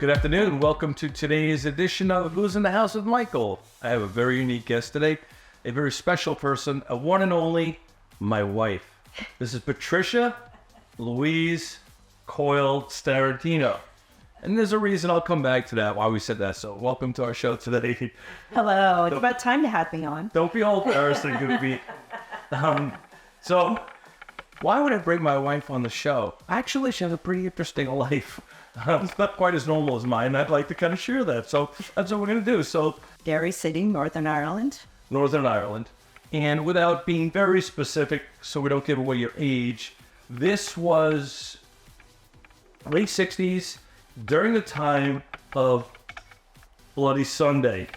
Good afternoon. Welcome to today's edition of Who's in the House with Michael. I have a very unique guest today, a very special person, a one and only, my wife. This is Patricia Louise Coyle Sarrantino. And there's a reason I'll come back to that, why we said that. So welcome to our show today. Hello. It's about time to have me on. Don't be all embarrassed and goofy. So why would I bring my wife on the show? Actually, she has a pretty interesting life. It's not quite as normal as mine. I'd like to kind of share that. So that's what we're going to do. So Derry City, Northern Ireland. Northern Ireland. And without being very specific, so we don't give away your age, this was late 60s during the time of Bloody Sunday.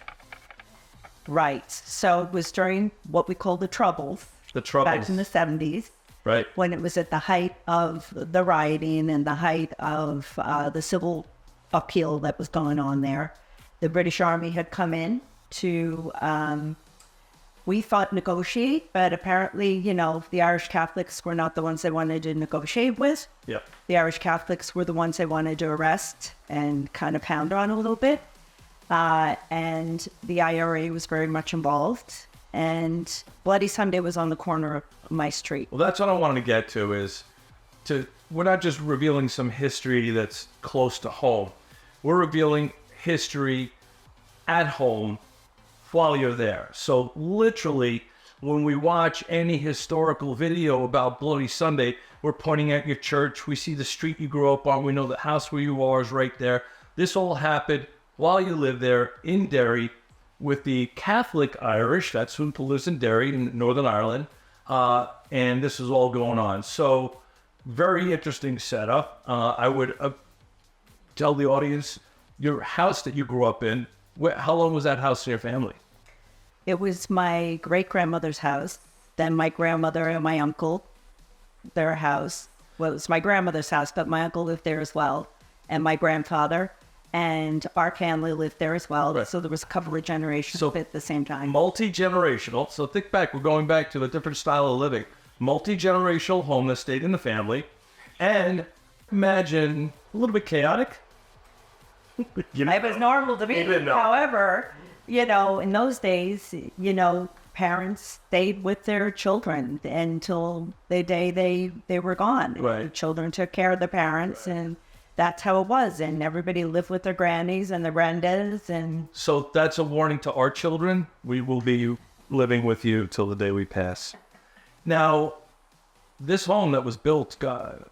Right. So it was during what we call the Troubles. The Troubles. Back in the 70s. Right. When it was at the height of the rioting and the height of the civil upheaval that was going on there. The British Army had come in to, we thought, negotiate, but apparently, you know, the Irish Catholics were not the ones they wanted to negotiate with. Yep. The Irish Catholics were the ones they wanted to arrest and kind of pound on a little bit. And the IRA was very much involved. And Bloody Sunday was on the corner of my street. Well, that's what I wanted to get to is we're not just revealing some history that's close to home. We're revealing history at home while you're there. So literally, when we watch any historical video about Bloody Sunday, we're pointing at your church. We see the street you grew up on. We know the house where you are is right there. This all happened while you lived there in Derry with the Catholic Irish. That's who lives in Derry in Northern Ireland. And this is all going on. So very interesting setup. I would tell the audience, your house that you grew up in, how long was that house in your family? It was my great-grandmother's house. Then my grandmother and my uncle, their house. Well, it was my grandmother's house, but my uncle lived there as well. And my grandfather. And our family lived there as well. Right. So there was a couple of generations at the same time. Multi-generational. So think back. We're going back to a different style of living. Multi-generational home that stayed in the family. And imagine a little bit chaotic. It was normal to me. However, you know, in those days, you know, parents stayed with their children until the day they were gone. Right. The children took care of the parents, right. And that's how it was. And everybody lived with their grannies and their granddads. And so that's a warning to our children. We will be living with you till the day we pass. Now, this home that was built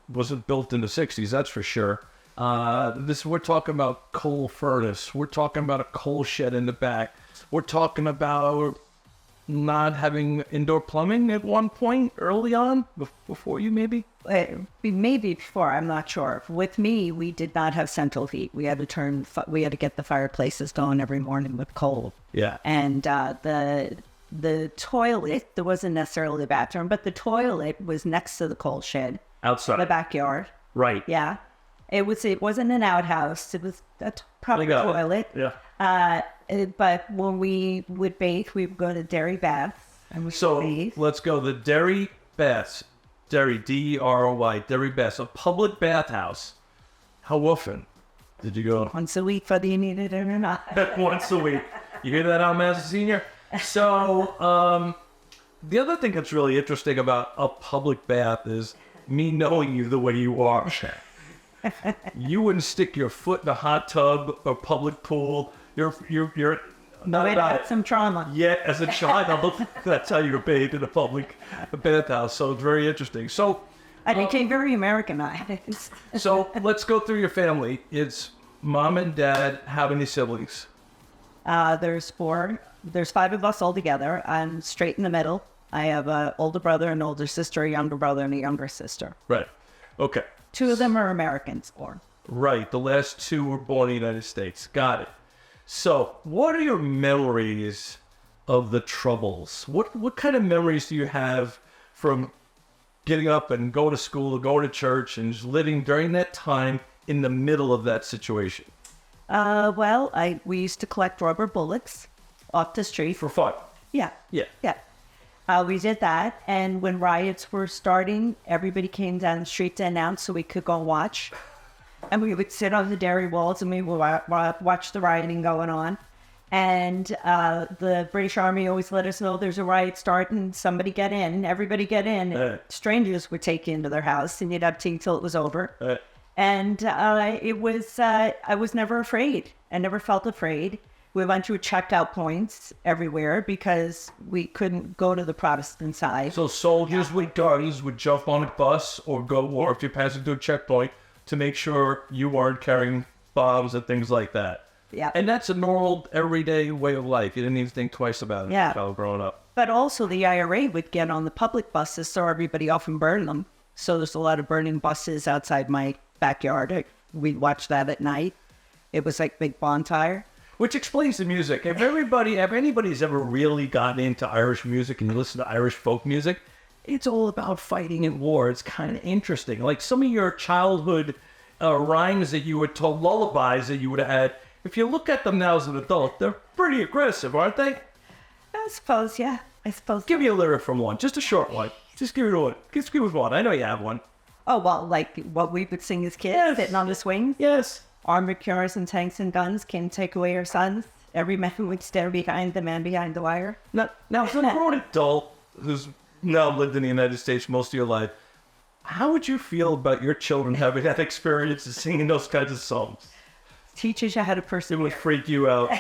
wasn't built in the 60s, that's for sure. We're talking about coal furnace. We're talking about a coal shed in the back. We're talking about not having indoor plumbing at one point early on, before you maybe? Maybe before, I'm not sure. With me, we did not have central heat. We had to get the fireplaces going every morning with coal. Yeah. And the toilet, there wasn't necessarily a bathroom, but the toilet was next to the coal shed. Outside. The backyard. Right. Yeah. It wasn't an outhouse. It was a proper toilet. Yeah. But when we would bathe, we would go to Derry baths. And we so bathe. Let's go. The Derry baths. Derry, D-E-R-R-Y, Derry baths. A public bathhouse. How often did you go? Once a week, whether you needed it or not. Once a week. You hear that, Almaz Senior? So, the other thing that's really interesting about a public bath is me knowing you the way you are. You wouldn't stick your foot in a hot tub or public pool. You're not had some trauma. Yeah, as a child, that's how you're bathed in a public bathhouse. So it's very interesting. So I became very Americanized. So let's go through your family. It's mom and dad. How many siblings? There's 4. There's 5 of us all together. I'm straight in the middle. I have an older brother, an older sister, a younger brother, and a younger sister. Right. Okay. 2 of them are Americans born. Right. The last 2 were born in the United States. Got it. So what are your memories of the Troubles? What kind of memories do you have from getting up and going to school or going to church and just living during that time in the middle of that situation? Well, we used to collect rubber bullets off the street. For fun? Yeah. Yeah. Yeah. We did that, and when riots were starting, everybody came down the street to announce so we could go watch. and we would sit on the dairy walls and we would watch the rioting going on. And the British Army always let us know there's a riot starting, somebody get in, everybody get in. Strangers would take you into their house and you'd have tea till it was over. And it was, I was never afraid. I never felt afraid. We went through checkout points everywhere because we couldn't go to the Protestant side. So soldiers with guns would jump on a bus or if you're passing through a checkpoint to make sure you weren't carrying bombs and things like that. Yeah. And that's a normal, everyday way of life. You didn't even think twice about it while growing up. But also the IRA would get on the public buses so everybody off and burn them. So there's a lot of burning buses outside my backyard. We'd watch that at night. It was like big bonfire. Which explains the music. If anybody's ever really gotten into Irish music and you listen to Irish folk music, it's all about fighting and war. It's kind of interesting. Like some of your childhood rhymes that you were told, lullabies that you would have had, if you look at them now as an adult, they're pretty aggressive, aren't they? I suppose, yeah. I suppose. Give me a lyric from one, just a short one. Just give me one. Just give us one. I know you have one. Oh, well, like what we would sing as kids, sitting on the swings? Yes. Armored cars and tanks and guns came to take away our sons. Every man would stand behind the man behind the wire. Now as a grown adult who's now lived in the United States most of your life, how would you feel about your children having that experience of singing those kinds of songs? Teaches you how to persevere. It would freak you out.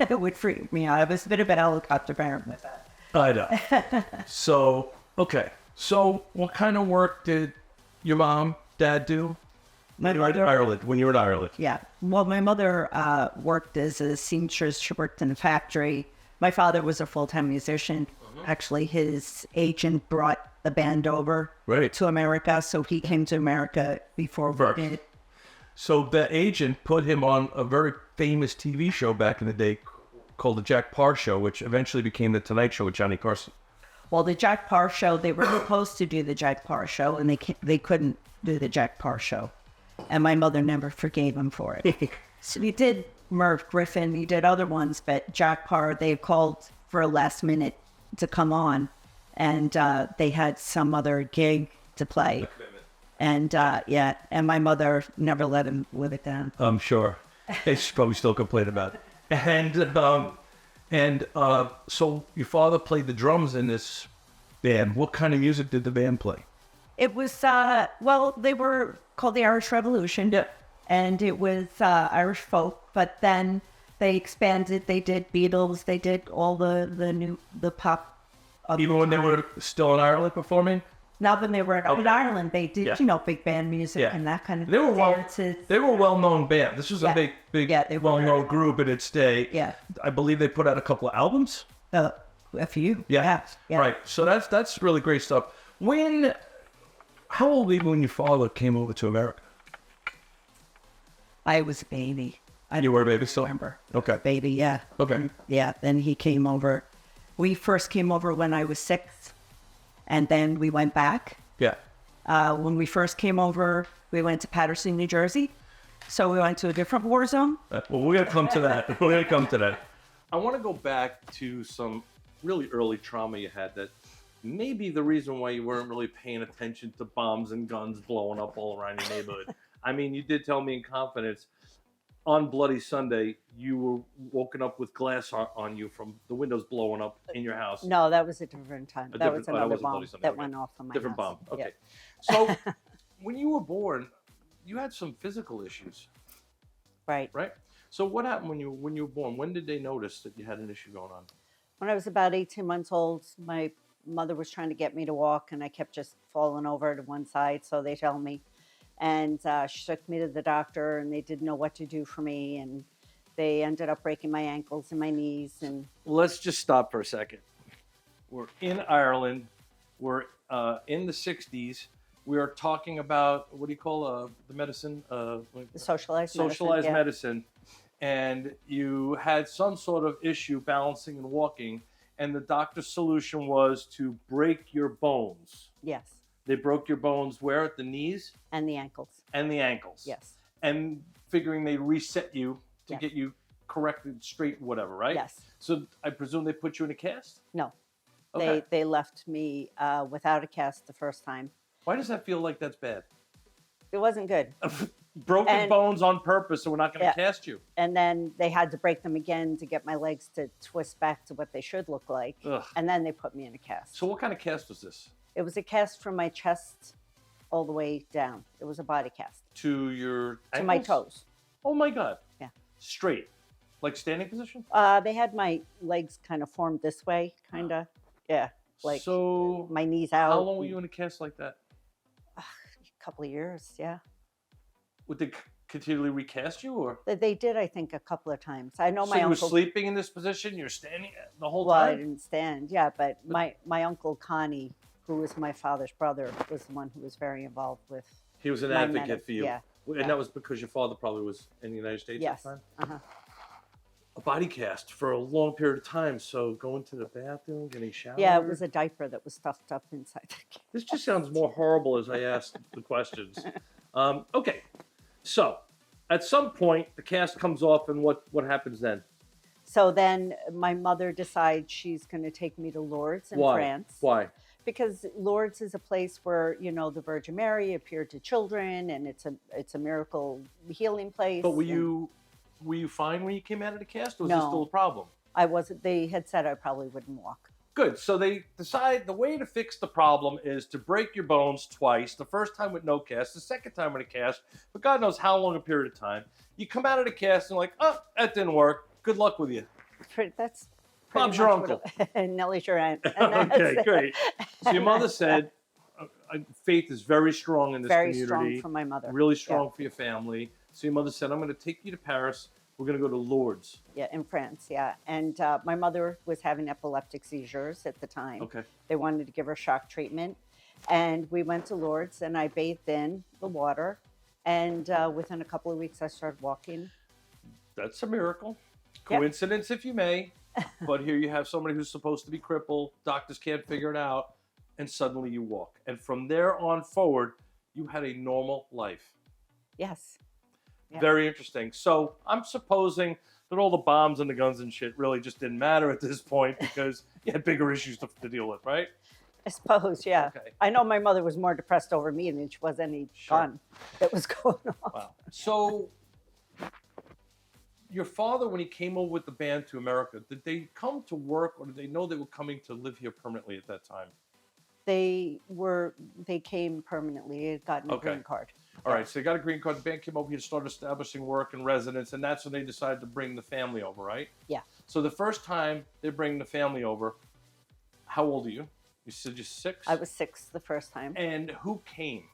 It would freak me out. I was a bit of a helicopter parent with that. I know. So, okay. So, what kind of work did your mom, dad do? My mother, when you were in Ireland. Yeah. Well, my mother worked as a seamstress. She worked in a factory. My father was a full-time musician. Actually, his agent brought the band over to America, so he came to America before we did. So the agent put him on a very famous TV show back in the day called The Jack Parr Show, which eventually became The Tonight Show with Johnny Carson. Well, The Jack Parr Show, they were supposed to do The Jack Parr Show, and they couldn't do The Jack Parr Show. And my mother never forgave him for it. So he did Merv Griffin, he did other ones, but Jack Parr, they called for a last minute to come on, and they had some other gig to play. And and my mother never let him live it down. I'm sure. She's probably still complain about it. And so your father played the drums in this band. What kind of music did the band play? It was, they were called the Irish Revolution. Yeah. And it was Irish folk, but then they expanded. They did Beatles. They did all the pop. Even when they were still in Ireland performing? Now when they were in Ireland, they did, big band music and that kind of They were a well-known band. This was a big well-known group in its day. Yeah. I believe they put out a couple of albums. A few. Yeah. Right. So that's really great stuff. How old were you when your father came over to America? I was a baby. You were a baby still? Remember. Okay. Baby, yeah. Okay. Yeah, then he came over. We first came over when I was 6, and then we went back. Yeah. When we first came over, we went to Paterson, New Jersey. So we went to a different war zone. Well, we're going to come to that. I want to go back to some really early trauma you had that may be the reason why you weren't really paying attention to bombs and guns blowing up all around your neighborhood. I mean, you did tell me in confidence on Bloody Sunday, you were woken up with glass on you from the windows blowing up in your house. No, that was a different time. That was another bomb that went off on my Different house. bomb. Okay. Yeah. So when you were born, you had some physical issues. Right. Right? So what happened when you were born? When did they notice that you had an issue going on? When I was about 18 months old, my mother was trying to get me to walk, and I kept just falling over to one side, so they tell me. And she took me to the doctor, and they didn't know what to do for me, and they ended up breaking my ankles and my knees. And let's just stop for a second. We're in Ireland. We're in the 60s. We are talking about, what do you call the medicine? The socialized medicine. And you had some sort of issue balancing and walking, and the doctor's solution was to break your bones. Yes. They broke your bones where? At the knees? And the ankles. And the ankles. Yes. And figuring they reset you to get you corrected, straight, whatever, right? Yes. So I presume they put you in a cast? No. Okay. They left me without a cast the first time. Why does that feel like that's bad? It wasn't good. Broken And- bones on purpose, so we're not going to Yeah. cast you. And then they had to break them again to get my legs to twist back to what they should look like. Ugh. And then they put me in a cast. So what kind of cast was this? It was a cast from my chest all the way down. It was a body cast To your to my ankles? toes. Oh my God. Yeah. Straight, like standing position. They had my legs kind of formed this way, kind of. Yeah, like so my knees out. how long were you in a cast like that? A couple of years, yeah. Would they continually recast you, or They did, I think, a couple of times. I know so my you were uncle. sleeping in this position? You're standing the whole Well, I time. didn't stand, yeah, but my uncle Connie, who was my father's brother, was the one who was very involved with. He was an my advocate for you, Yeah. and yeah. that was because your father probably was in the United States Yes. at the time. Uh-huh. A body cast for a long period of time. So going to the bathroom, getting showered. Yeah, it was a diaper that was stuffed up inside the cast. This just sounds more horrible as I ask the questions. Okay, so at some point the cast comes off, and what happens then? So then my mother decides she's going to take me to Lourdes in Why? France. Why? Because Lourdes is a place where, you know, the Virgin Mary appeared to children, and it's a miracle healing place. But were and you fine when you came out of the cast, or was No. this still a problem? I wasn't. They had said I probably wouldn't walk. Good. So they decide the way to fix the problem is to break your bones twice. The first time with no cast, the second time with a cast, but God knows how long a period of time. You come out of the cast and like, oh, that didn't work. Good luck with you. That's Bob's your much uncle. and Nellie's your aunt. And that's Okay, it. great. So your mother said, faith is very strong in this Very community. strong for my mother. Really strong for your family. So your mother said, I'm going to take you to Paris. We're going to go to Lourdes. Yeah, in France, yeah. And my mother was having epileptic seizures at the time. Okay. They wanted to give her shock treatment. And we went to Lourdes, and I bathed in the water. And within a couple of weeks, I started walking. That's a miracle. Yep. Coincidence, if you may. But here you have somebody who's supposed to be crippled. Doctors can't figure it out. And suddenly you walk. And from there on forward, you had a normal life. Yes. Yeah. Very interesting. So I'm supposing that all the bombs and the guns and shit really just didn't matter at this point because you had bigger issues to deal with, right? I suppose, yeah. Okay. I know my mother was more depressed over me than she was any gun that was going on. Wow. So your father, when he came over with the band to America, did they come to work, or did they know they were coming to live here permanently at that time? They came permanently. They had gotten a Okay. green card. All right, so they got a green card. The band came over here to start establishing work and residence, and that's when they decided to bring the family over, right? Yeah. So the first time they bring the family over, how old are you? You said you're 6? I was 6 the first time. And who came?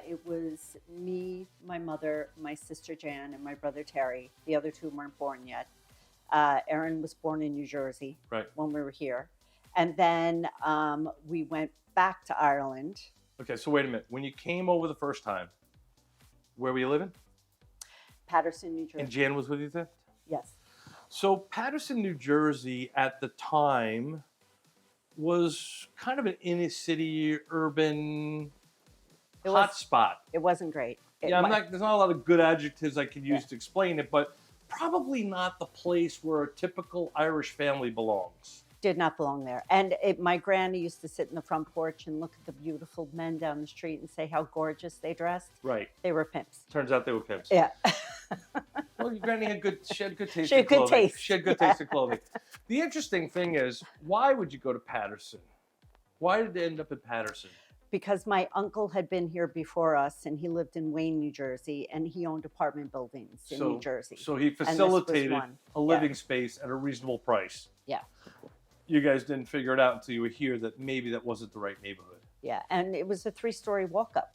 It was me, my mother, my sister Jan, and my brother Terry. The other 2 weren't born yet. Aaron was born in New Jersey when we were here. And then we went back to Ireland. Okay, so wait a minute. When you came over the first time, where were you living? Patterson, New Jersey. And Jan was with you then? Yes. So Patterson, New Jersey at the time was kind of an inner city, urban hotspot. It wasn't great. There's not a lot of good adjectives I could use to explain it, but probably not the place where a typical Irish family belongs. Did not belong there. And my granny used to sit in the front porch and look at the beautiful men down the street and say how gorgeous they dressed. Right. They were pimps. Turns out they were pimps. Yeah. Well, your granny had good taste She in had good clothing. taste. She had good taste in clothing. The interesting thing is, why would you go to Patterson? Why did they end up in Patterson? Because my uncle had been here before us, and he lived in Wayne, New Jersey, and he owned apartment buildings in New Jersey. So he was facilitated one. a living space at a reasonable price. Yeah. You guys didn't figure it out until you were here that maybe that wasn't the right neighborhood. Yeah, and it was a 3-story walk-up.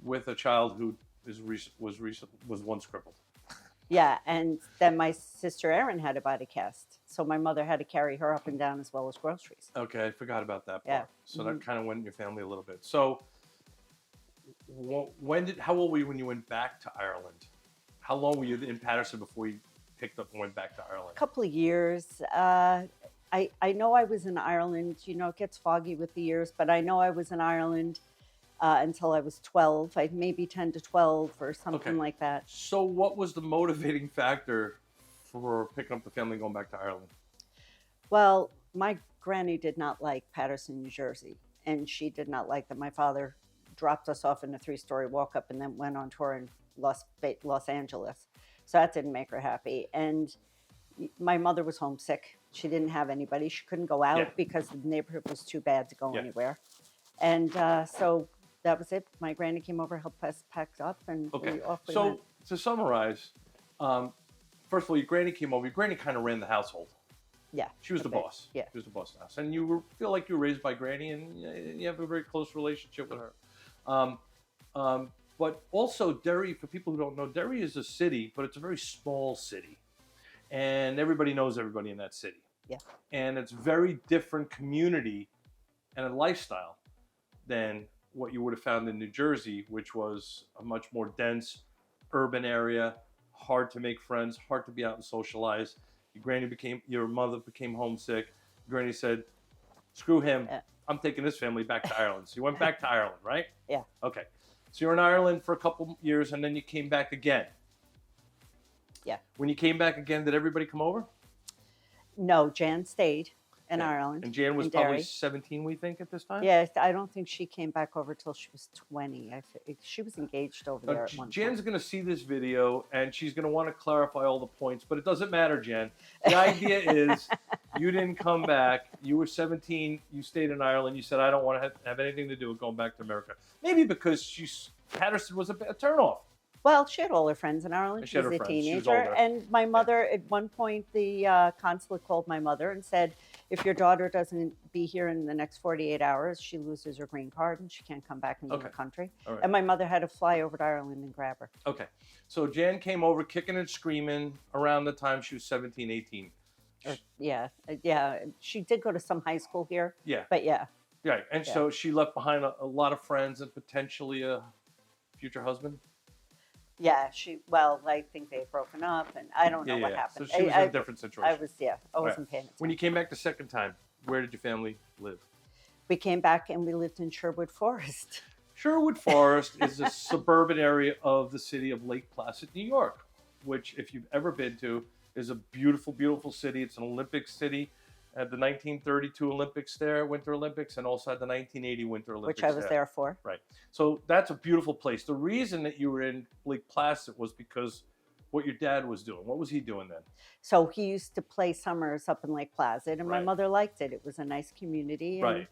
With a child who was once crippled. Yeah, and then my sister Erin had a body cast, so my mother had to carry her up and down as well as groceries. Okay, I forgot about that part. Yeah. So that kind of went in your family a little bit. So how old were you when you went back to Ireland? How long were you in Patterson before you picked up and went back to Ireland? A couple of years. I know I was in Ireland. You know, it gets foggy with the years, but I know I was in Ireland until I was 12, maybe 10 to 12 or something like that. So what was the motivating factor for picking up the family and going back to Ireland? Well, my granny did not like Patterson, New Jersey, and she did not like that my father dropped us off in a 3-story walk-up and then went on tour in Los Angeles. So that didn't make her happy. And my mother was homesick. She didn't have anybody. She couldn't go out Yeah. because the neighborhood was too bad to go Yeah. anywhere. And so that was it. My granny came over, helped us pack up, and Okay. off we So went. to summarize, first of all, your granny came over. Your granny kind of ran the household. Yeah. She was the okay. boss. Yeah. She was the boss of the house. And you feel like you were raised by granny, and you have a very close relationship with her. But also, Derry, for people who don't know, Derry is a city, but it's a very small city. And everybody knows everybody in that city. Yeah. And it's very different community and a lifestyle than what you would have found in New Jersey, which was a much more dense urban area, hard to make friends, hard to be out and socialize. Your mother became homesick. Granny said, screw him. Yeah. I'm taking this family back to Ireland. So you went back to Ireland, right? Yeah. Okay. So you're in Ireland for a couple years and then you came back again. Yeah. When you came back again, did everybody come over? No, Jan stayed in Yeah. Ireland. And Jan was in probably Derry. 17, we think, at this time? Yeah, I don't think she came back over till she was 20. She was engaged over there at one Jan's point. going to see this video and she's going to want to clarify all the points, but it doesn't matter, Jan. The idea is you didn't come back. You were 17. You stayed in Ireland. You said, I don't want to have anything to do with going back to America. Maybe because Patterson was a turnoff. Well, she had all her friends in Ireland. And She she had was a her friends. She was teenager. older. And my mother, at one point, the consulate called my mother and said, if your daughter doesn't be here in the next 48 hours, she loses her green card and she can't come back into the country. All right. And my mother had to fly over to Ireland and grab her. Okay. So Jan came over kicking and screaming around the time she was 17, 18. Yeah. She did go to some high school here. Yeah. But yeah. Right. And so she left behind a lot of friends and potentially a future husband. Yeah, I think they had broken up, and I don't know what happened. So she was in a different situation. I wasn't paying attention. When you came back the second time, where did your family live? We came back and we lived in Sherwood Forest. Sherwood Forest is a suburban area of the city of Lake Placid, New York, which, if you've ever been to, is a beautiful, beautiful city. It's an Olympic city. At the 1932 Olympics there, Winter Olympics, and also at the 1980 Winter Olympics. Which I was there for. Right. So that's a beautiful place. The reason that you were in Lake Placid was because what your dad was doing. What was he doing then? So he used to play summers up in Lake Placid, and my Right. mother liked it. It was a nice community. And Right.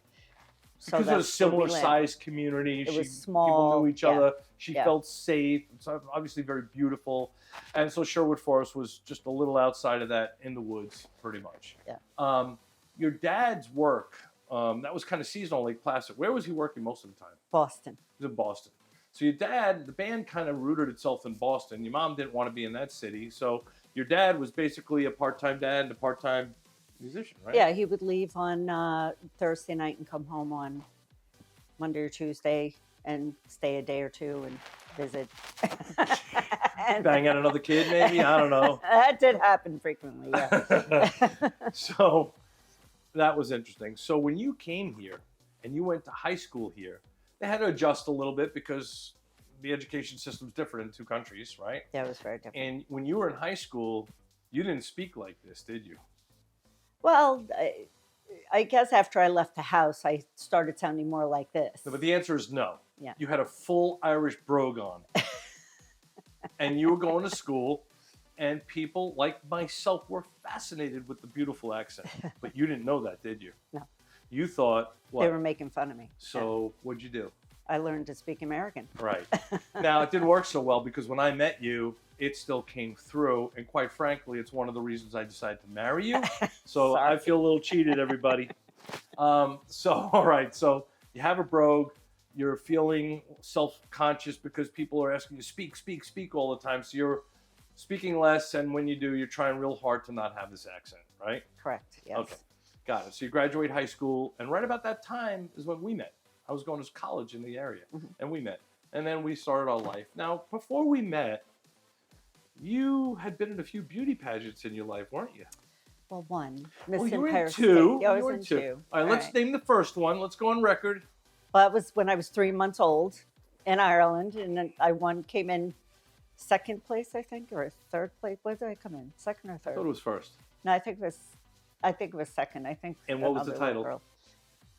so Because it was a that's where we similar lived. sized community. It was People small, knew each yeah. other. She Yeah. felt safe. It's obviously very beautiful. And so Sherwood Forest was just a little outside of that in the woods, pretty much. Yeah. Your dad's work, that was kind of seasonal, Lake Placid. Where was he working most of the time? Boston. He was in Boston. So your dad, the band kind of rooted itself in Boston. Your mom didn't want to be in that city. So your dad was basically a part-time dad and a part-time musician, right? Yeah, he would leave on Thursday night and come home on Monday or Tuesday and stay a day or two and visit. And Bang out another kid, maybe? I don't know. that did happen frequently, yeah. So that was interesting. So when you came here and you went to high school here, they had to adjust a little bit because the education system's different in two countries, right? Yeah, it was very different. And when you were in high school, you didn't speak like this, did you? Well, I guess after I left the house, I started sounding more like this. But the answer is no. Yeah. You had a full Irish brogue on. And you were going to school, and people like myself were fascinated with the beautiful accent. But you didn't know that, did you? No. You thought, what? They were making fun of me. So what'd you do? I learned to speak American. Right. Now, it didn't work so well because when I met you, it still came through. And quite frankly, it's one of the reasons I decided to marry you. So I Sorry. feel a little cheated, everybody. All right. So you have a brogue. You're feeling self-conscious because people are asking you to speak all the time. So you're speaking less. And when you do, you're trying real hard to not have this accent, right? Correct, yes. Okay. Got it. So you graduate high school. And right about that time is when we met. I was going to college in the area, and we met. And then we started our life. Now, before we met, you had been in a few beauty pageants in your life, weren't you? Well, one. Miss Well, you were Empire in two. State. Yeah, I You was were in two. All right, let's name the first one. Let's go on record. Well, that was when I was 3 months old in Ireland, and then came in second place, I think, or third place. Where did I come in? Second or I third? thought it was first. No, I think it was second. I think. And what was the another little title? girl-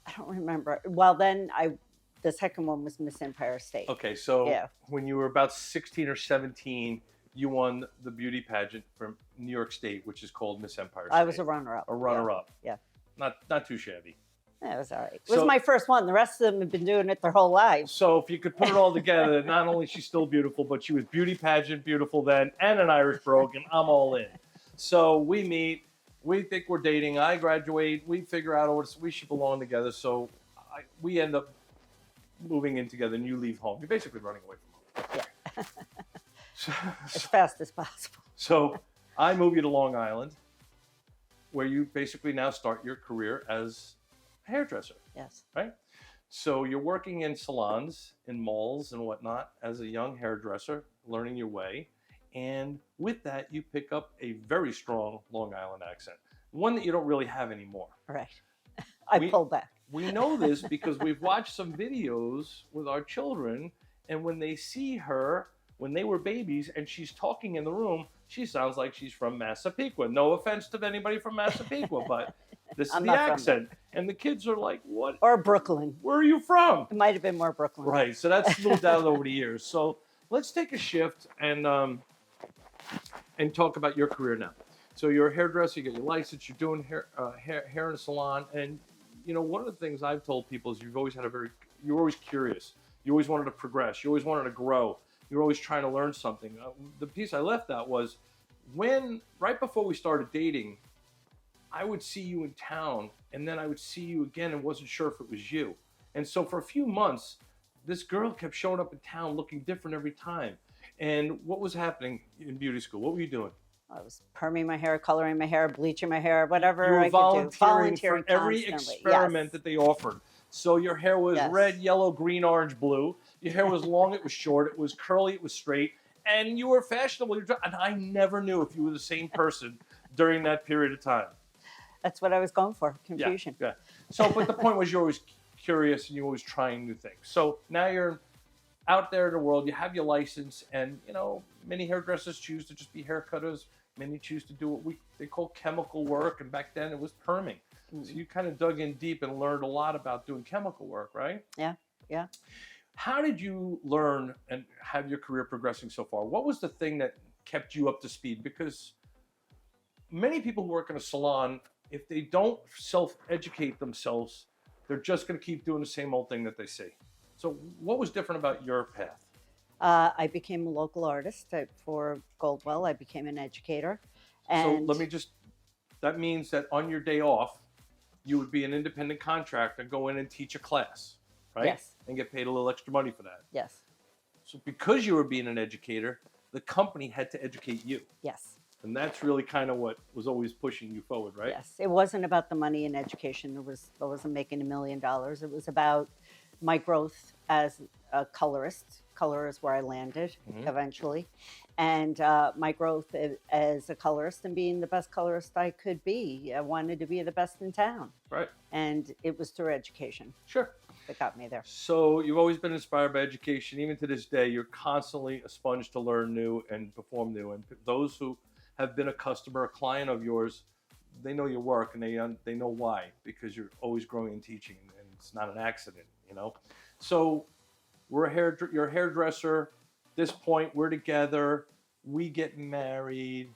I don't remember. Well, then I The second one was Miss Empire State. Okay, so Yeah. when you were about 16 or 17, you won the beauty pageant from New York State, which is called Miss Empire State. I was a runner-up. A runner-up. Yeah. Not too shabby. Yeah, it was all right. It So- was my first one. The rest of them have been doing it their whole lives. So if you could put it all together, not only she's still beautiful, but she was beauty pageant beautiful then, and an Irish brogue, and I'm all in. So we meet, we think we're dating. I graduate, we figure out we should belong together. So we end up moving in together, and you leave home. You're basically running away from home. Yeah. So, As fast as possible. so I move you to Long Island, where you basically now start your career as a hairdresser, Yes. right? So you're working in salons, in malls and whatnot as a young hairdresser, learning your way. And with that, you pick up a very strong Long Island accent, one that you don't really have anymore. Right. I pulled back. We know this because we've watched some videos with our children, and when they see her when they were babies and she's talking in the room, she sounds like she's from Massapequa. No offense to anybody from Massapequa, but this is I'm the not from accent. And the kids are like, what? Or Brooklyn. Where are you from? It might have been more Brooklyn. Right, so that's moved out over the years. So let's take a shift and talk about your career now. So you're a hairdresser, you get your license, you're doing hair in a salon, and you know, one of the things I've told people is you're always curious. You always wanted to progress. You always wanted to grow. You're always trying to learn something. The piece I left out was right before we started dating, I would see you in town, and then I would see you again and wasn't sure if it was you. And so for a few months, this girl kept showing up in town looking different every time. And what was happening in beauty school? What were you doing? I was perming my hair, coloring my hair, bleaching my hair, whatever You were I could do. volunteering for every constantly. experiment Yes. that they offered. So your hair was Yes. red, yellow, green, orange, blue. Your hair was long, it was short, it was curly, it was straight. And you were fashionable. And I never knew if you were the same person during that period of time. That's what I was going for, confusion. Yeah. So, but the point was you're always curious and you're always trying new things. So now you're out there in the world, you have your license, and you know, many hairdressers choose to just be hair cutters. Many choose to do what they call chemical work, and back then it was perming. So you kind of dug in deep and learned a lot about doing chemical work, right? Yeah. How did you learn and have your career progressing so far? What was the thing that kept you up to speed? Because many people who work in a salon, if they don't self-educate themselves, they're just going to keep doing the same old thing that they see. So what was different about your path? I became a local artist for Goldwell. I became an educator. And That means that on your day off, you would be an independent contractor, go in and teach a class, right? Yes. And get paid a little extra money for that. Yes. So because you were being an educator, the company had to educate you. Yes. And that's really kind of what was always pushing you forward, right? Yes. It wasn't about the money in education. I wasn't making $1 million. It was about my growth as a colorist. Color is where I landed eventually. And my growth as a colorist and being the best colorist I could be. I wanted to be the best in town. Right. And it was through education Sure. that got me there. So you've always been inspired by education. Even to this day, you're constantly a sponge to learn new and perform new. And those who have been a customer, a client of yours, they know your work and they know why, because you're always growing and teaching, and it's not an accident, you know? So you're a hairdresser. At this point, we're together. We get married.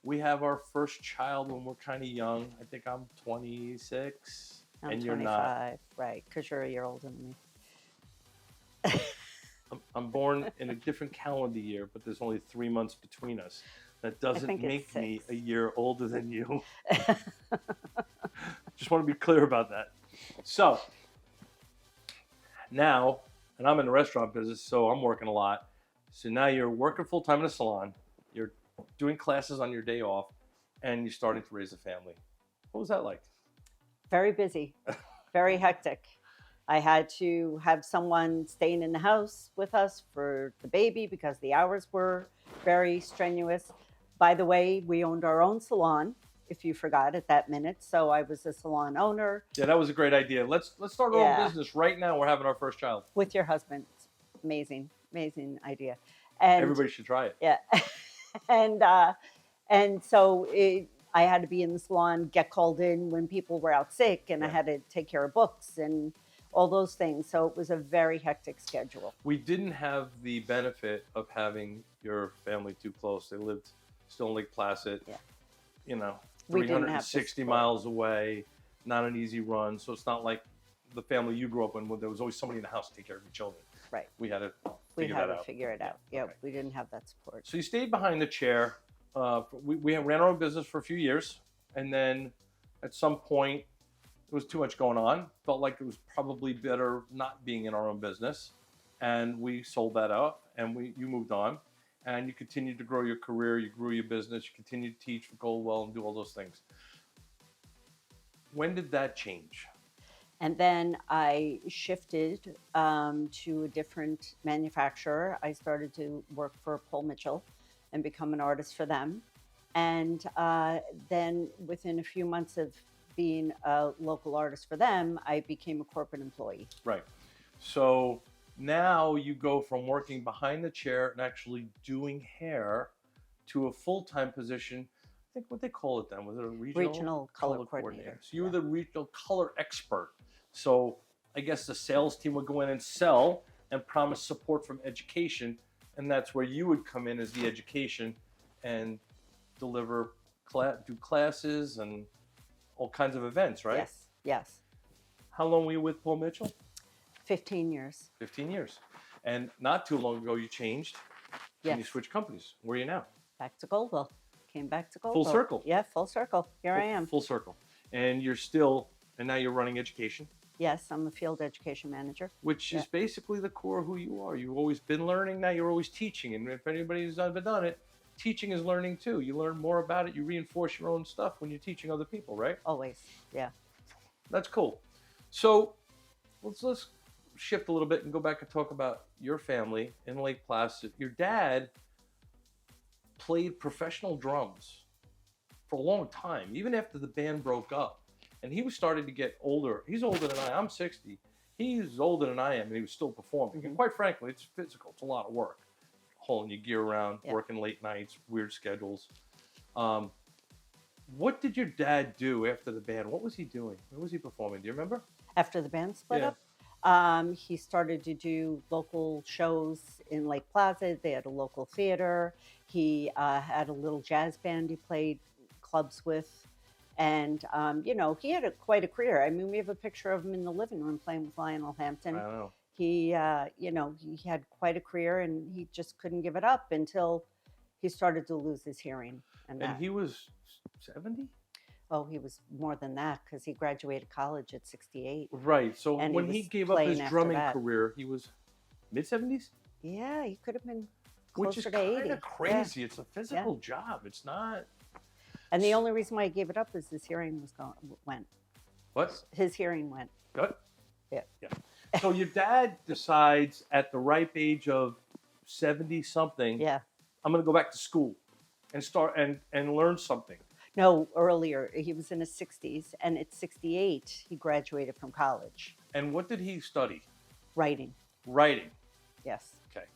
We have our first child when we're kind of young. I think I'm 26. I'm and 25, you're not. right? Because you're a year older than me. I'm born in a different calendar year, but there's only 3 months between us. That doesn't think it's make me 6. a year older than you. Just want to be clear about that. So now, and I'm in the restaurant business, so I'm working a lot. So now you're working full time in a salon. You're doing classes on your day off, and you're starting to raise a family. What was that like? Very busy, very hectic. I had to have someone staying in the house with us for the baby because the hours were very strenuous. By the way, we owned our own salon, if you forgot at that minute. So I was a salon owner. Yeah, that was a great idea. Let's start our own business right now. We're having our first child. With your husband. Amazing idea. And everybody should try it. Yeah. and so I had to be in the salon, get called in when people were out sick, and I had to take care of books and all those things. So it was a very hectic schedule. We didn't have the benefit of having your family too close. They lived still in Lake Placid, Yeah. you know, We didn't have the 360 support. miles away, not an easy run. So it's not like the family you grew up in where there was always somebody in the house to take care of your children. Right. We had to We figure had that to out. figure it out. Yeah, okay. we didn't have that support. So you stayed behind the chair. We ran our own business for a few years. And then at some point, there was too much going on. Felt like it was probably better not being in our own business. And we sold that out and you moved on. And you continued to grow your career. You grew your business. You continued to teach for Goldwell and do all those things. When did that change? And then I shifted to a different manufacturer. I started to work for Paul Mitchell and become an artist for them. And then within a few months of being a local artist for them, I became a corporate employee. Right. So now you go from working behind the chair and actually doing hair to a full-time position. I think what they call it then, was it a Regional color coordinator. So you were the regional color expert. So I guess the sales team would go in and sell and promise support from education. And that's where you would come in as the education and deliver, do classes and all kinds of events, right? Yes, yes. How long were you with Paul Mitchell? 15 years. 15 years. And not too long ago, you changed and you Yes. switched companies. Where are you now? Back to Goldwell. Came back to Goldwell. Full circle. Yeah, full circle. Here I am. Full circle. And you're still, and now you're running education, Yes, I'm a field education manager. which is basically the core of who you are. You've always been learning, now you're always teaching. And if anybody's ever done it, teaching is learning too. You learn more about it, you reinforce your own stuff when you're teaching other people, right? Always. Yeah. That's cool. So let's shift a little bit and go back and talk about your family in Lake Placid. Your dad played professional drums for a long time, even after the band broke up. And he was starting to get older. He's older than I am. I'm 60. He's older than I am, and he was still performing. And quite frankly, it's physical. It's a lot of work. Hauling your gear around, working late nights, weird schedules. What did your dad do after the band? What was he doing? What was he performing? Do you remember? After the band split Yeah. up, he started to do local shows in Lake Placid. They had a local theater. He had a little jazz band he played clubs with. And, he had quite a career. I mean, we have a picture of him in the living room playing with Lionel Hampton. I don't know. He had quite a career, and he just couldn't give it up until he started to lose his hearing. And he was 70? Oh, he was more than that because he graduated college at 68. Right. So And he when he was gave up his playing after drumming that. career, he was mid-70s? Yeah, he could have been Which closer is to kind 80. of crazy. It's a physical job. It's not... And the only reason why he gave it up is his hearing went. What? His hearing went. Good? Yeah. So your dad decides at the ripe age of 70-something, Yeah. I'm going to go back to school and start and learn something. No, earlier. He was in his 60s, and at 68, he graduated from college. And what did he study? Writing. Writing. Yes. Okay.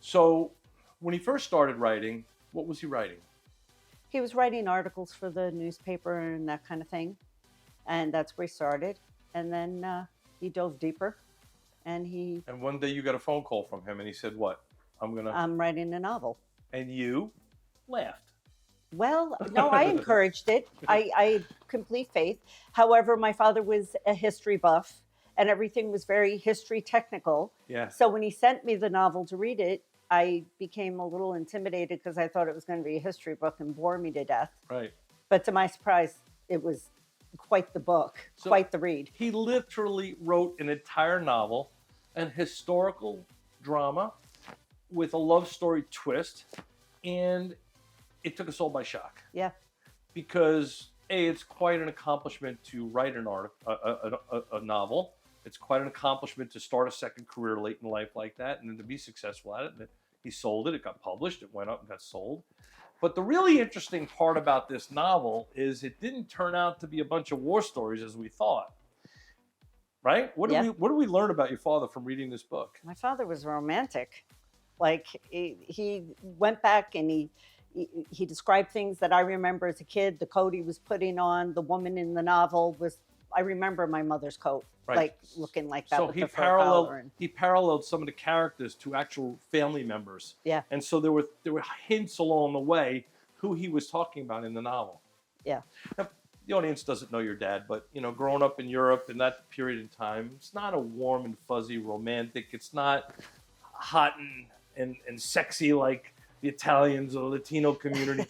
So when he first started writing, what was he writing? He was writing articles for the newspaper and that kind of thing. And that's where he started. And then he dove deeper. And And one day you got a phone call from him and he said, what? I'm writing a novel. And you laughed. Well, no, I encouraged it. I had complete faith. However, my father was a history buff and everything was very history technical. Yeah. So when he sent me the novel to read it, I became a little intimidated because I thought it was going to be a history book and bore me to death. Right. But to my surprise, it was quite the book, So quite the read. He literally wrote an entire novel, an historical drama with a love story twist, and it took us all by shock. Yeah. Because it's quite an accomplishment to write a novel. It's quite an accomplishment to start a second career late in life like that, and then to be successful at it. And he sold it. It got published. It went up and got sold. But the really interesting part about this novel is it didn't turn out to be a bunch of war stories as we thought. Right? What did we learn about your father from reading this book? My father was romantic. Like he went back and he described things that I remember as a kid. The coat he was putting on, the woman in the novel was, I remember my mother's coat, Right. like looking like that So with he the fur collar. paralleled he paralleled some of the characters to actual family members. Yeah. And so there were hints along the way who he was talking about in the novel. Yeah. Now, the audience doesn't know your dad, but growing up in Europe in that period in time, it's not a warm and fuzzy romantic. It's not hot and sexy like the Italians or the Latino community.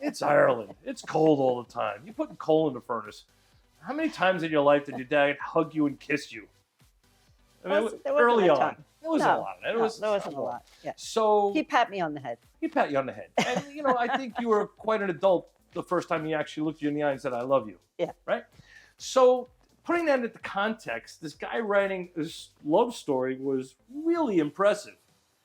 It's Ireland. It's cold all the time. You're putting coal in the furnace. How many times in your life did your dad hug you and kiss you? I mean, There wasn't early a on, ton. there wasn't a lot. There wasn't a lot. Yeah. So He pat me on the head. he pat you on the head, and I think you were quite an adult the first time he actually looked you in the eye and said, "I love you." Yeah. Right. So putting that into context, this guy writing this love story was really impressive,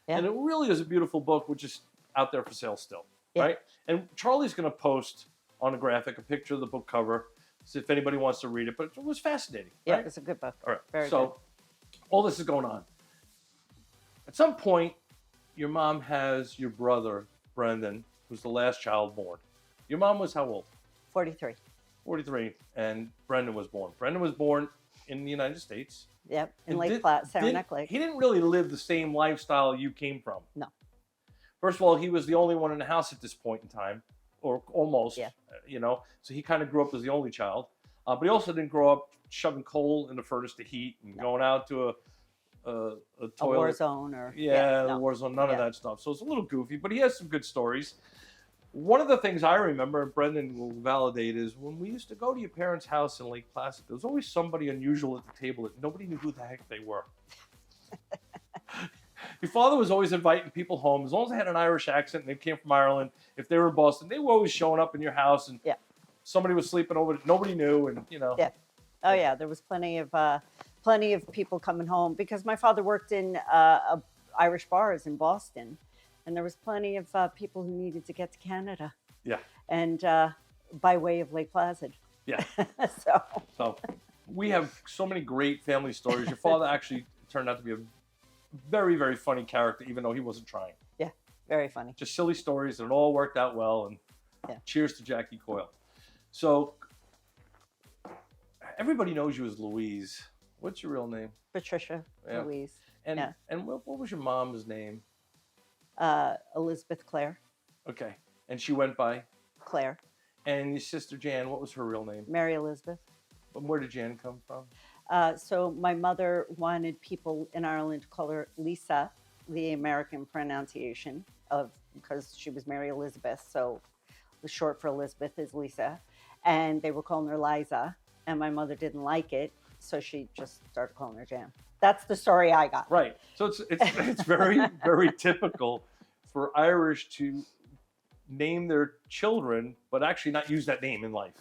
Yeah. and it really is a beautiful book, which is out there for sale still. Yeah. Right. And Charlie's going to post on a graphic a picture of the book cover, so if anybody wants to read it. But it was fascinating. Yeah, Right? it was a good book. All right. Very so good. all this is going on. At some point, your mom has your brother, Brendan, who's the last child born. Your mom was how old? 43. 43, and Brendan was born. Brendan was born in the United States. Yep. In And Lake Platte, Saranac Lake. He didn't really live the same lifestyle you came from. No. First of all, he was the only one in the house at this point in time, or almost, Yeah. So he kind of grew up as the only child. But he also didn't grow up shoving coal in the furnace to heat and going out to a toilet. A war zone or The no. war zone, none of Yeah. that stuff. So it's a little goofy, but he has some good stories. One of the things I remember, and Brendan will validate, is when we used to go to your parents' house in Lake Placid, there was always somebody unusual at the table that nobody knew who the heck they were. Your father was always inviting people home, as long as they had an Irish accent and they came from Ireland. If they were in Boston, they were always showing up in your house, and somebody was sleeping over that nobody knew, and Yeah. Oh yeah, there was plenty of people coming home because my father worked in Irish bars in Boston, and there was plenty of people who needed to get to Canada. Yeah. And by way of Lake Placid. Yeah. So we have so many great family stories. Your father actually turned out to be a very, very funny character, even though he wasn't trying. yeah, very funny. Just silly stories, and it all worked out well. And cheers to Jackie Coyle. So everybody knows you as Louise. What's your real name? Patricia Louise. And what was your mom's name? Elizabeth Claire. Okay. And she went by? Claire. And your sister Jan, what was her real name? Mary Elizabeth. And where did Jan come from? So my mother wanted people in Ireland to call her Lisa, the American pronunciation because she was Mary Elizabeth. So the short for Elizabeth is Lisa. And they were calling her Liza. And my mother didn't like it. So she just started calling her Jan. That's the story I got. Right. So it's very, very typical for Irish to name their children, but actually not use that name in life.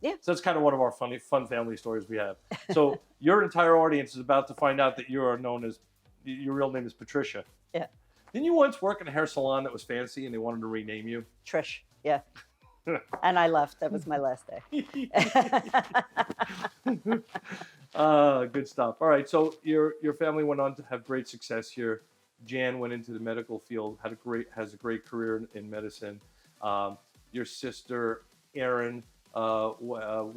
Yeah. So that's kind of one of our fun family stories we have. So your entire audience is about to find out that you are known as, your real name is Patricia. Yeah. Didn't you once work in a hair salon that was fancy and they wanted to rename you? Trish. Yeah. And I left. That was my last day. Good stuff. All right. So your family went on to have great success here. Jan went into the medical field, has a great career in medicine. Your sister Erin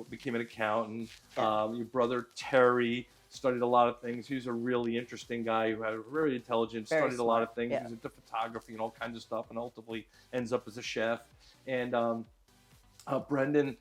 became an accountant. Your brother Terry studied a lot of things. He was a really interesting guy who had a very intelligent, studied a lot of things. Yeah. He was into photography and all kinds of stuff, and ultimately ends up as a chef. And Brendan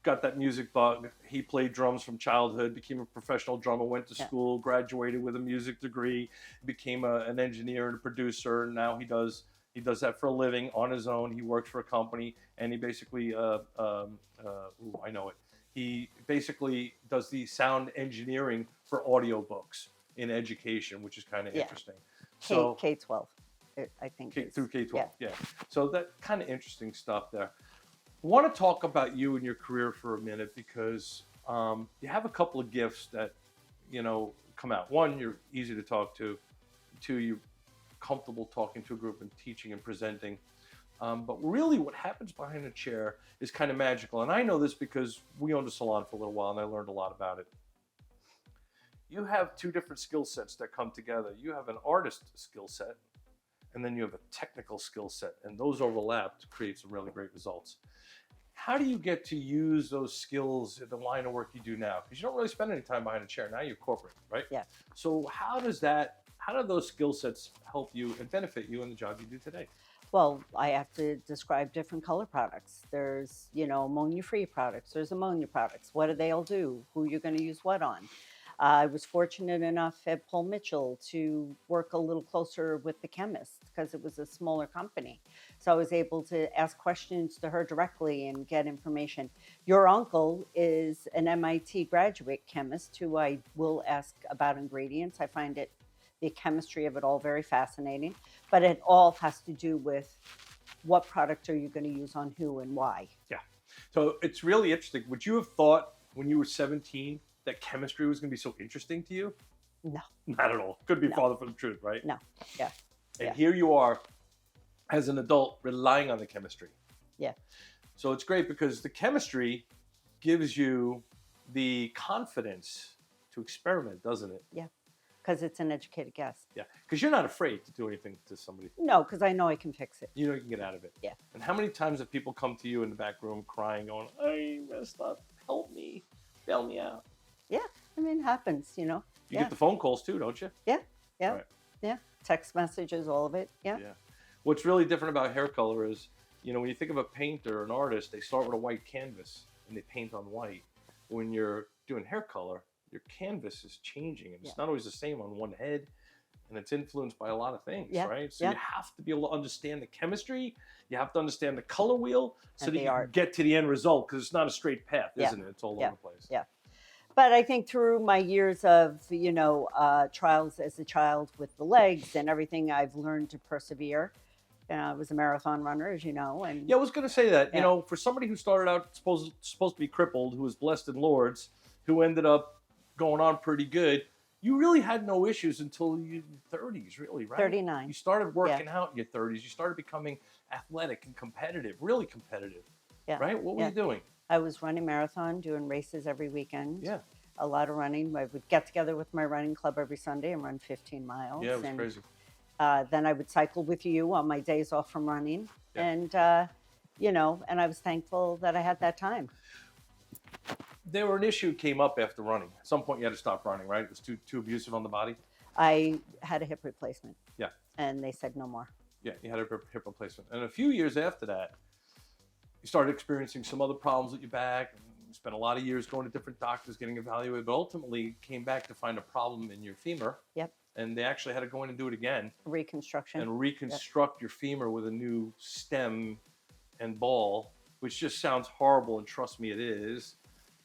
got that music bug. He played drums from childhood, became a professional drummer, went to school, graduated with a music degree, became an engineer and a producer. And now he does that for a living on his own. He works for a company, and he basically, I know it. He basically does the sound engineering for audiobooks in education, which is kind of interesting. So K-12, I think. Through K-12, yeah. So that kind of interesting stuff there. I want to talk about you and your career for a minute because you have a couple of gifts that, come out. One, you're easy to talk to. Two, you're comfortable talking to a group and teaching and presenting. But really what happens behind a chair is kind of magical. And I know this because we owned a salon for a little while and I learned a lot about it. You have two different skill sets that come together. You have an artist skill set, and then you have a technical skill set, and those overlap to create some really great results. How do you get to use those skills in the line of work you do now? Because you don't really spend any time behind a chair. Now you're corporate, right? Yeah. So how do those skill sets help you and benefit you in the job you do today? Well, I have to describe different color products. There's, ammonia-free products. There's ammonia products. What do they all do? Who you're going to use what on? I was fortunate enough at Paul Mitchell to work a little closer with the chemist because it was a smaller company. So I was able to ask questions to her directly and get information. Your uncle is an MIT graduate chemist who I will ask about ingredients. I find the chemistry of it all very fascinating, but it all has to do with what product are you going to use on who and why. Yeah. So it's really interesting. Would you have thought when you were 17 that chemistry was going to be so interesting to you? No. Not at all. Could be No. farther from the truth, right? No. Yeah. And Yeah. here you are as an adult relying on the chemistry. Yeah. So it's great because the chemistry gives you the confidence to experiment, doesn't it? Yeah. Because it's an educated guess. Yeah. Because you're not afraid to do anything to somebody. No, because I know I can fix it. You know you can get out of it. Yeah. And how many times have people come to you in the back room crying, going, I messed up, help me, bail me out? Yeah. I mean, it happens, You Yeah. get the phone calls too, don't you? Yeah. Yeah. Right. Yeah. Text messages, all of it. Yeah. Yeah. What's really different about hair color is, when you think of a painter, an artist, they start with a white canvas and they paint on white. When you're doing hair color, your canvas is changing and it's Yeah. not always the same on one head, and it's influenced by a lot of things, Yeah. right? So Yeah. you have to be able to understand the chemistry, you have to understand the color wheel so And that the you can art. get to the end result, because it's not a straight path, Yeah. isn't it? It's all Yeah. over the place. Yeah. But I think through my years of, trials as a child with the legs and everything, I've learned to persevere. I was a marathon runner, as you know. And Yeah, I was going to say that. Yeah. For somebody who started out supposed to be crippled, who was blessed in Lourdes, who ended up going on pretty good, you really had no issues until your 30s, really, right? 39. You started working out in your 30s. You started becoming athletic and competitive, really competitive, Yeah. right? What were Yeah. you doing? I was running marathon, doing races every weekend. Yeah. A lot of running. I would get together with my running club every Sunday and run 15 miles. Yeah, it was and, crazy. Then I would cycle with you on my days off from running. Yeah. And, and I was thankful that I had that time. There were an issue came up after running. At some point, you had to stop running, right? It was too abusive on the body. I had a hip replacement. Yeah. And they said no more. Yeah, you had a hip replacement. And a few years after that, you started experiencing some other problems with your back. And you spent a lot of years going to different doctors, getting evaluated, but ultimately came back to find a problem in your femur. Yep. And they actually had to go in and do it again Reconstruction. and reconstruct your femur with a new stem and ball, which just sounds horrible, and trust me, it is.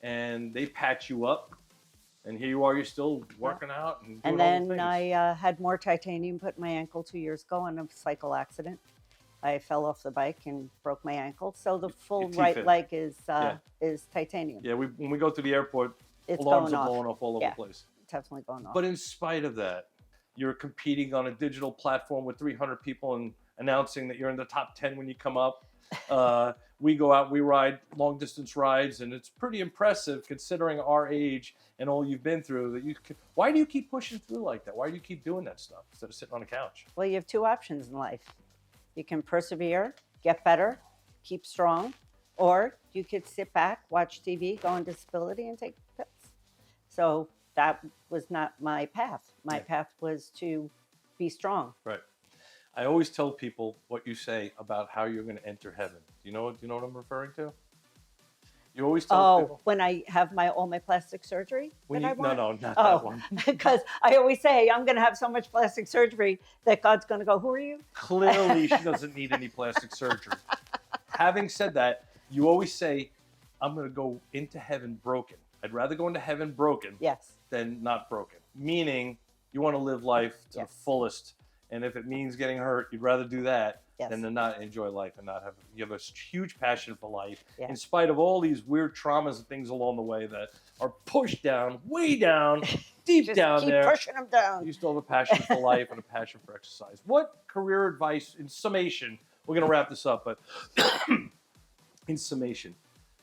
And they patch you up, and here you are, you're still working out and doing And all the then things. I had more titanium put in my ankle 2 years ago in a cycle accident. I fell off the bike and broke my ankle. So the full teeth right in. leg is Yeah. titanium. Yeah, when we go to the airport, It's alarms going are off. blowing off all over Yeah. the place. Definitely going off. But in spite of that, you're competing on a digital platform with 300 people and announcing that you're in the top 10 when you come up. We go out, we ride long distance rides, and it's pretty impressive considering our age and all you've been through. Why do you keep pushing through like that? Why do you keep doing that stuff instead of sitting on a couch? Well, you have two options in life. You can persevere, get better, keep strong, or you could sit back, watch TV, go on disability, and take pills. So that was not my path. My Yeah. path was to be strong. Right. I always tell people what you say about how you're going to enter heaven. Do you know what I'm referring to? You always tell people. When I have all my plastic surgery that I want? No, not that one. Because I always say I'm going to have so much plastic surgery that God's going to go, who are you? Clearly, she doesn't need any plastic surgery. Having said that, you always say, I'm going to go into heaven broken. I'd rather go into heaven broken Yes. than not broken. Meaning, you want to live life to Yes. the fullest. And if it means getting hurt, you'd rather do that Yes. than to not enjoy life and not have. You have a huge passion for life, Yeah. in spite of all these weird traumas and things along the way that are pushed down, way down, deep Just down keep there. pushing them down. You still have a passion for life and a passion for exercise. What career advice, in summation, we're going to wrap this up, but in summation,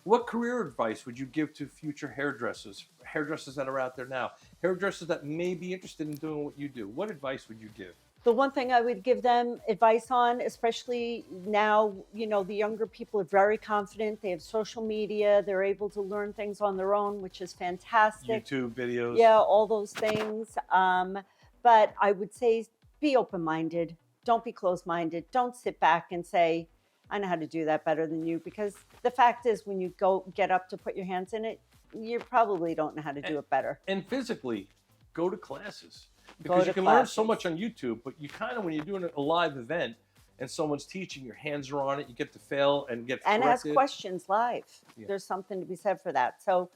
what career advice would you give to future hairdressers that are out there now, hairdressers that may be interested in doing what you do? What advice would you give? The one thing I would give them advice on, especially now, the younger people are very confident. They have social media. They're able to learn things on their own, which is fantastic. YouTube videos. Yeah, all those things. But I would say be open-minded. Don't be closed-minded. Don't sit back and say, I know how to do that better than you. Because the fact is, when you get up to put your hands in it, you probably don't know how to do it better. And physically, go to classes. Because you can learn so much on YouTube, but you kind of, when you're doing a live event and someone's teaching, your hands are on it, you get to fail and get corrected. And ask questions live. Yeah. There's something to be said for that. So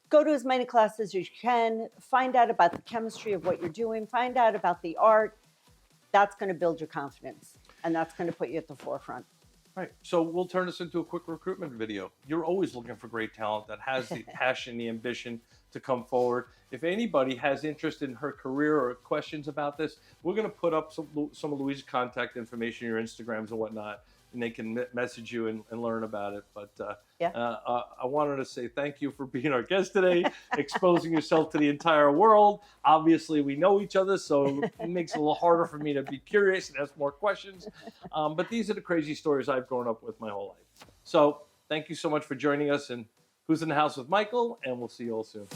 go to as many classes as you can. Find out about the chemistry of what you're doing. Find out about the art. That's going to build your confidence, and that's going to put you at the forefront. Right. So we'll turn this into a quick recruitment video. You're always looking for great talent that has the passion, the ambition to come forward. If anybody has interest in her career or questions about this, we're going to put up some of Louise's contact information, your Instagrams and whatnot, and they can message you and learn about it. But I wanted to say thank you for being our guest today, exposing yourself to the entire world. Obviously, we know each other, so it makes it a little harder for me to be curious and ask more questions. But these are the crazy stories I've grown up with my whole life. So thank you so much for joining us. And Who's in the House with Michael? And we'll see you all soon.